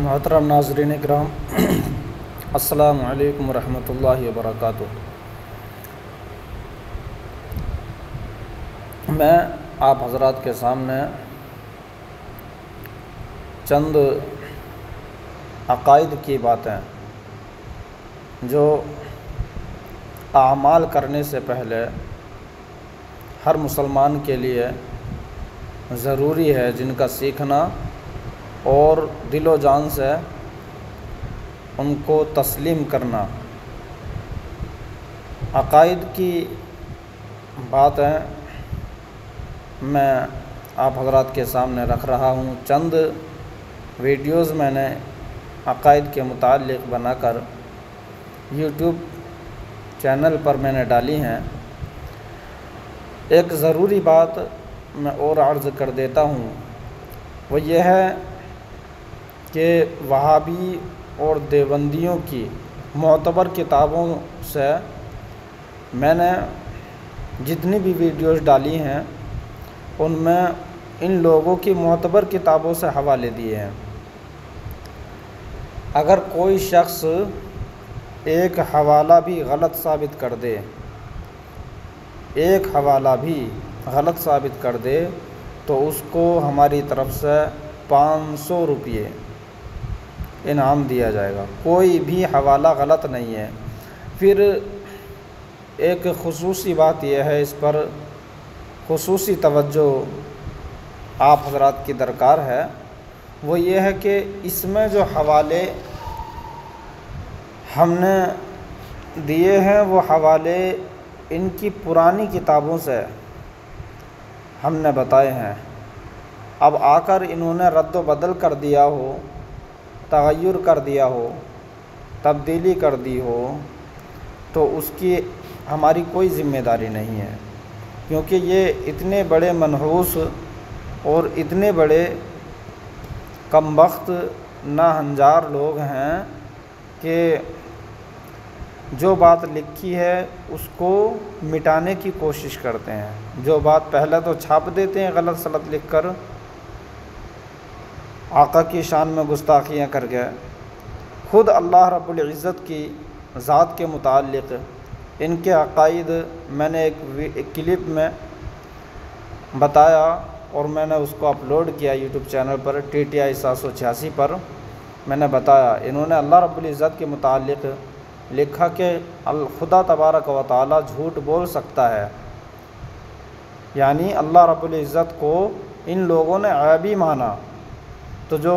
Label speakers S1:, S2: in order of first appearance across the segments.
S1: محترم ناظرین کرام، السلام علیکم ورحمۃ اللہ وبرکاتہ۔ میں آپ حضرات کے سامنے چند عقائد کی باتیں جو اعمال کرنے سے پہلے ہر مسلمان کے لیے ضروری ہے، جن کا سیکھنا اور دل و جان سے ان کو تسلیم کرنا۔ عقائد کی باتیں میں آپ حضرات کے سامنے رکھ رہا ہوں۔ چند ویڈیوز میں نے عقائد کے متعلق بنا کر یوٹیوب چینل پر میں نے ڈالی ہیں۔ ایک ضروری بات میں اور عرض کر دیتا ہوں، وہ یہ ہے کہ وہابی اور دیوبندیوں کی معتبر کتابوں سے میں نے جتنی بھی ویڈیوز ڈالی ہیں ان میں ان لوگوں کی معتبر کتابوں سے حوالے دیے ہیں۔ اگر کوئی شخص ایک حوالہ بھی غلط ثابت کر دے، ایک حوالہ بھی غلط ثابت کر دے تو اس کو ہماری طرف سے 500 روپے انعام دیا جائے گا۔ کوئی بھی حوالہ غلط نہیں ہے۔ پھر ایک خصوصی بات یہ ہے، اس پر خصوصی توجہ آپ حضرات کی درکار ہے، وہ یہ ہے کہ اس میں جو حوالے ہم نے دیے ہیں وہ حوالے ان کی پرانی کتابوں سے ہم نے بتائے ہیں۔ اب آ کر انہوں نے رد و بدل کر دیا ہو، تغیر کر دیا ہو، تبدیلی کر دی ہو تو اس کی ہماری کوئی ذمہ داری نہیں ہے، کیونکہ یہ اتنے بڑے منحوس اور اتنے بڑے کمبخت ناہنجار لوگ ہیں کہ جو بات لکھی ہے اس کو مٹانے کی کوشش کرتے ہیں۔ جو بات پہلے تو چھاپ دیتے ہیں غلط سلط لکھ کر، آقا کی شان میں گستاخیاں کر کے۔ خود اللہ رب العزت کی ذات کے متعلق ان کے عقائد میں نے ایک کلپ میں بتایا اور میں نے اس کو اپلوڈ کیا یوٹیوب چینل پر TTI 786 پر۔ میں نے بتایا انہوں نے اللہ رب العزت کے متعلق لکھا کہ خدا تبارک و تعالی جھوٹ بول سکتا ہے، یعنی اللہ رب العزت کو ان لوگوں نے عیبی مانا۔ تو جو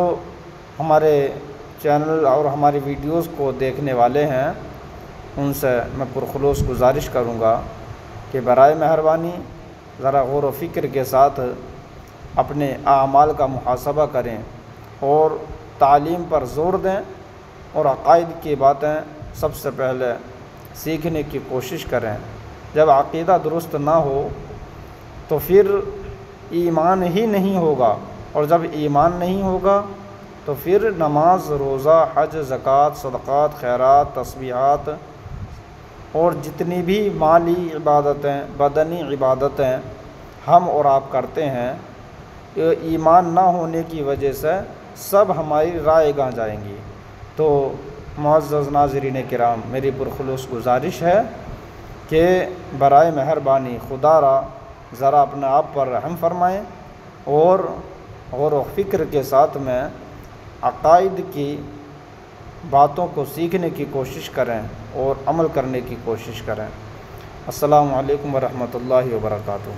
S1: ہمارے چینل اور ہماری ویڈیوز کو دیکھنے والے ہیں ان سے میں پرخلوص گزارش کروں گا کہ برائے مہربانی ذرا غور و فکر کے ساتھ اپنے اعمال کا محاسبہ کریں اور تعلیم پر زور دیں اور عقائد کی باتیں سب سے پہلے سیکھنے کی کوشش کریں۔ جب عقیدہ درست نہ ہو تو پھر ایمان ہی نہیں ہوگا، اور جب ایمان نہیں ہوگا تو پھر نماز، روزہ، حج، زکوٰۃ، صدقات، خیرات، تسبیحات اور جتنی بھی مالی عبادتیں، بدنی عبادتیں ہم اور آپ کرتے ہیں، ایمان نہ ہونے کی وجہ سے سب ہماری رائے گاہ جائیں گی۔ تو معزز ناظرین کرام، میری پرخلوص گزارش ہے کہ برائے مہربانی خدا را ذرا اپنے آپ پر رحم فرمائیں اور غور و فکر کے ساتھ میں عقائد کی باتوں کو سیکھنے کی کوشش کریں اور عمل کرنے کی کوشش کریں۔ السلام علیکم ورحمۃ اللہ وبرکاتہ۔